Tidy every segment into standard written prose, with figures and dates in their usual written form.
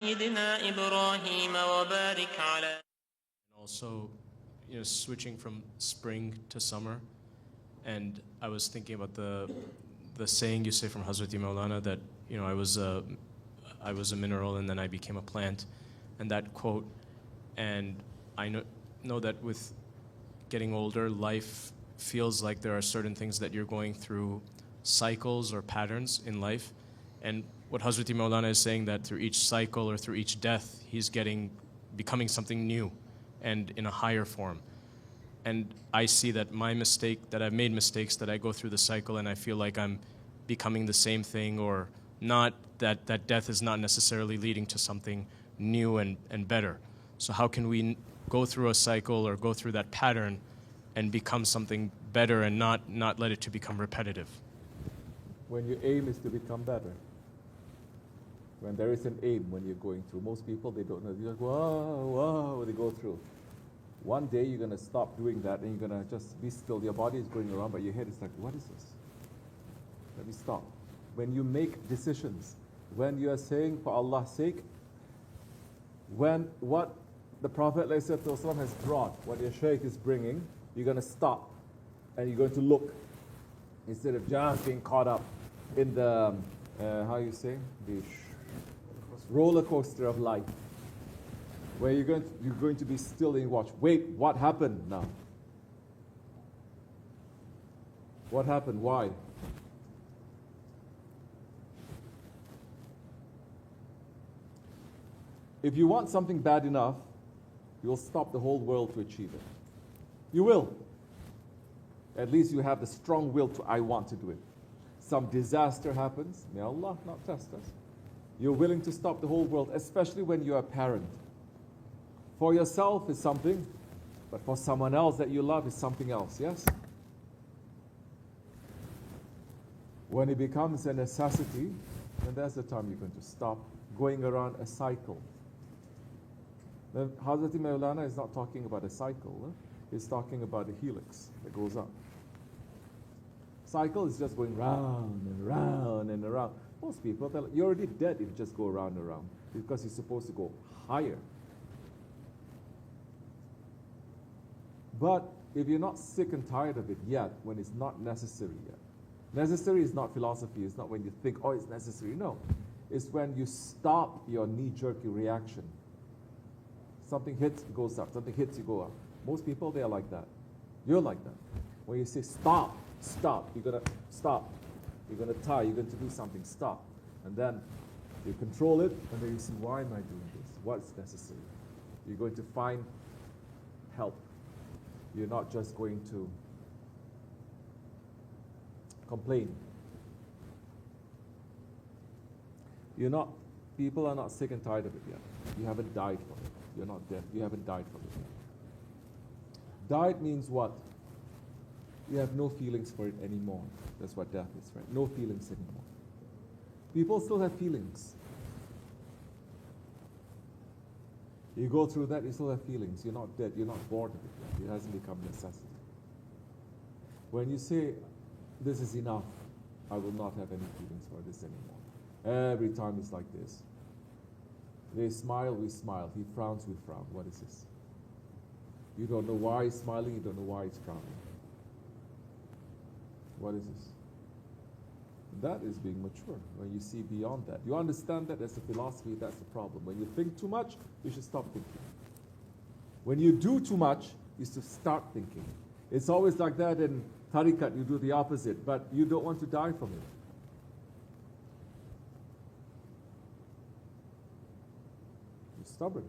سيدنا إبراهيم وبارك على. Also, switching from spring to summer, and I was thinking about the saying you say from Hazrat Maulana that I was a mineral and then I became a plant, and that quote. And I know that with getting older, life feels like there are certain things that you're going through cycles or patterns in life. And what Hazrat Maulana is saying, that through each cycle or through each death, he's becoming something new and in a higher form. And I see that I've made mistakes, that I go through the cycle and I feel like I'm becoming the same thing, or not, that death is not necessarily leading to something new and better. So how can we go through a cycle or go through that pattern and become something better and not let it to become repetitive? When your aim is to become better. When there is an aim when you're going through. Most people, they don't know. They're like, whoa, they go through. One day you're going to stop doing that and you're going to just be still. Your body is going around, but your head is like, what is this? Let me stop. When you make decisions, when you are saying, for Allah's sake, when what the Prophet ﷺ has brought, what your shaykh is bringing, you're going to stop and you're going to look instead of just being caught up in the, the roller coaster of life, where you're going to be still and watch. Wait, what happened now? What happened? Why? If you want something bad enough, you'll stop the whole world to achieve it. You will. At least you have the strong will to, I want to do it. Some disaster happens, may Allah not test us. You're willing to stop the whole world, especially when you're a parent. For yourself is something, but for someone else that you love is something else, yes? When it becomes a necessity, then that's the time you're going to stop going around a cycle. Hazrat Maulana is not talking about a cycle. He's talking about a helix that goes up. Cycle is just going round and round and around. Most people, they're like, you're already dead if you just go round and round, because you're supposed to go higher. But if you're not sick and tired of it yet, when it's not necessary yet. Necessary is not philosophy. It's not when you think, oh, it's necessary. No. It's when you stop your knee-jerk reaction. Something hits, it goes up. Something hits, you go up. Most people, they are like that. You're like that. When you say stop, you're going to stop. You're going to tie, you're going to do something, stop. And then you control it, and then you see, why am I doing this? What's necessary? You're going to find help. You're not just going to complain. People are not sick and tired of it yet. You haven't died from it. You're not dead. You haven't died from it yet. Died means what? You have no feelings for it anymore. That's what death is, right? No feelings anymore. People still have feelings. You go through that, you still have feelings. You're not dead. You're not bored of it yet. It hasn't become necessity. When you say, this is enough, I will not have any feelings for this anymore. Every time it's like this. They smile, we smile. He frowns, we frown. What is this? You don't know why he's smiling, you don't know why he's frowning. What is this? That is being mature, when you see beyond that. You understand that as a philosophy, that's the problem. When you think too much, you should stop thinking. When you do too much, you should start thinking. It's always like that in tariqat, you do the opposite, but you don't want to die from it. You're stubborn.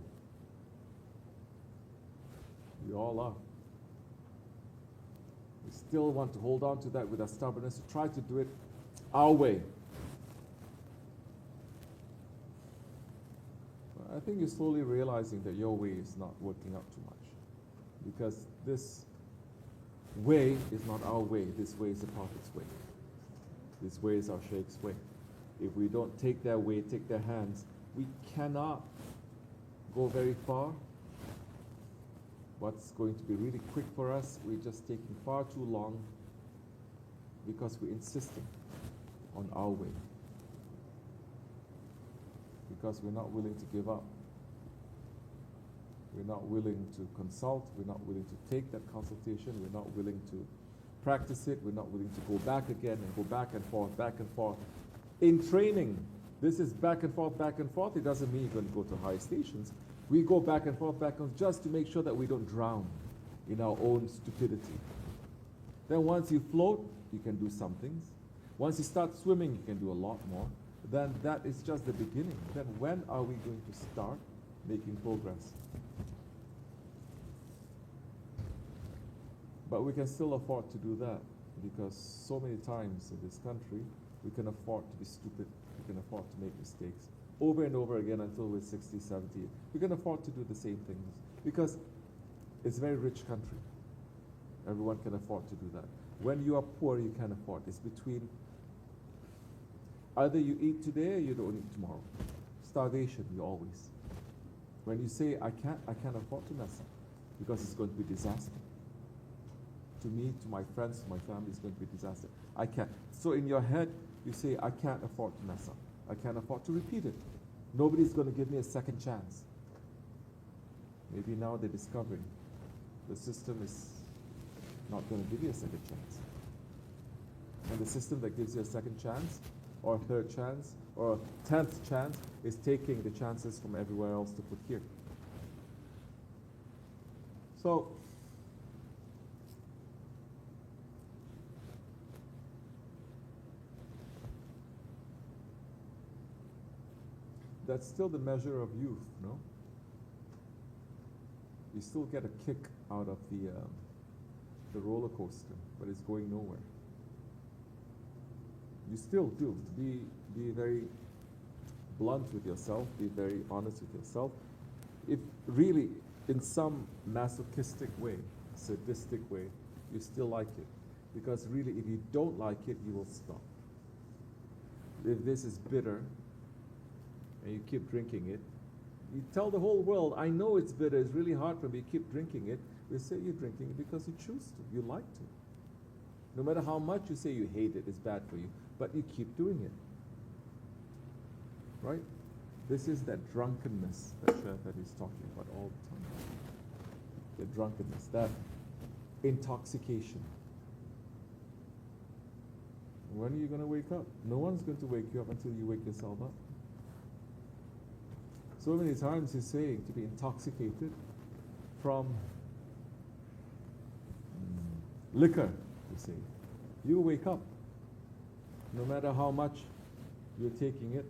We all are. We still want to hold on to that with our stubbornness, to try to do it our way. I think you're slowly realizing that your way is not working out too much, because this way is not our way. This way is the Prophet's way. This way is our Sheikh's way. If we don't take their way, take their hands, we cannot go very far. What's going to be really quick for us, we're just taking far too long because we're insisting on our way. because we're not willing to give up. We're not willing to consult. We're not willing to take that consultation. We're not willing to practice it. We're not willing to go back again and go back and forth, back and forth. In training, this is back and forth, back and forth. It doesn't mean you're going to go to high stations. We go back and forth, just to make sure that we don't drown in our own stupidity. Then once you float, you can do some things. Once you start swimming, you can do a lot more. Then that is just the beginning. Then when are we going to start making progress? But we can still afford to do that, because so many times in this country, we can afford to be stupid. We can afford to make mistakes over and over again until we're 60, 70. We can afford to do the same things because it's a very rich country. Everyone can afford to do that. When you are poor, you can't afford. It's between either you eat today or you don't eat tomorrow. Starvation, you always. When you say, I can't afford to mess up because it's going to be disaster. To me, to my friends, to my family, it's going to be disaster. I can't. So in your head, you say, I can't afford to mess up. I can't afford to repeat it. Nobody's going to give me a second chance. Maybe now they're discovering the system is not going to give you a second chance. And the system that gives you a second chance, or a third chance, or a 10th chance, is taking the chances from everywhere else to put here. So, that's still the measure of youth, no? You still get a kick out of the roller coaster, but it's going nowhere. You still do. Be very blunt with yourself. Be very honest with yourself. If really, in some masochistic way, sadistic way, you still like it, because really, if you don't like it, you will stop. If this is bitter, and you keep drinking it, you tell the whole world, I know it's bitter, it's really hard for me, you keep drinking it. They say you're drinking it because you choose to, you like to. No matter how much you say you hate it, it's bad for you, but you keep doing it. Right? This is that drunkenness that he's talking about all the time. The drunkenness, that intoxication. When are you going to wake up? No one's going to wake you up until you wake yourself up. So many times he's saying to be intoxicated from liquor, you say. You wake up. No matter how much you're taking it,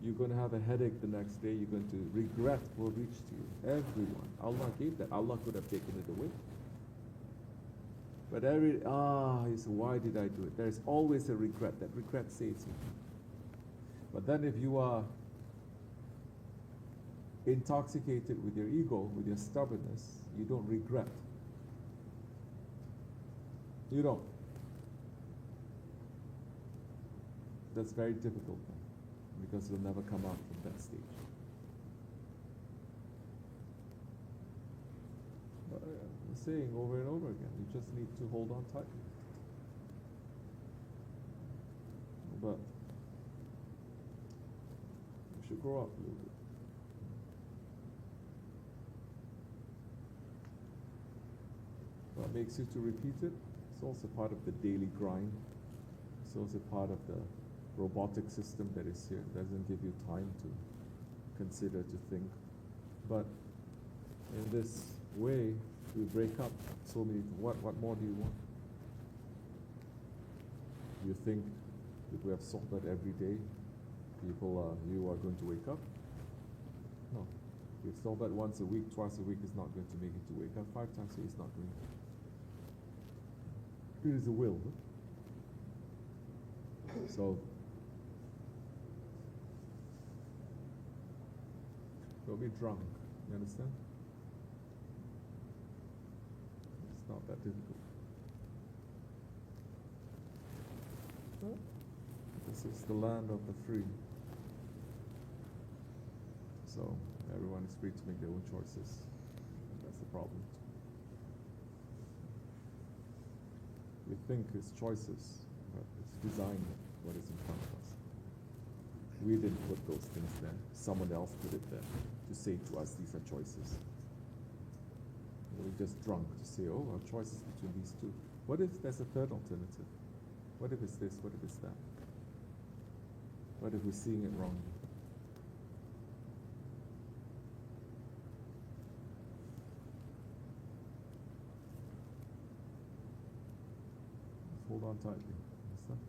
you're going to have a headache the next day. You're going to regret will reach to you. Everyone. Allah gave that. Allah could have taken it away. But he said, why did I do it? There's always a regret. That regret saves you. But then if you are intoxicated with your ego, with your stubbornness, you don't regret. You don't. That's very difficult then, because you'll never come out from that stage. But I'm saying over and over again, you just need to hold on tight. But you should grow up a little bit. What makes you to repeat it? It's also part of the daily grind. It's also part of the robotic system that is here. It doesn't give you time to consider, to think. But in this way, we break up so many. What more do you want? You think if we have sohbat every day, you are going to wake up? No. If sohbat once a week, twice a week is not going to make it to wake up. 5 times a week is not going to. It is a will. So, don't be drunk. You understand? It's not that difficult. This is the land of the free. So, everyone is free to make their own choices. That's the problem. We think it's choices, but it's designing what is in front of us. We didn't put those things there. Someone else put it there to say to us, these are choices. We're just drunk to say, oh, our choice is between these two. What if there's a third alternative? What if it's this? What if it's that? What if we're seeing it wrongly? Hold on tightly. Understand?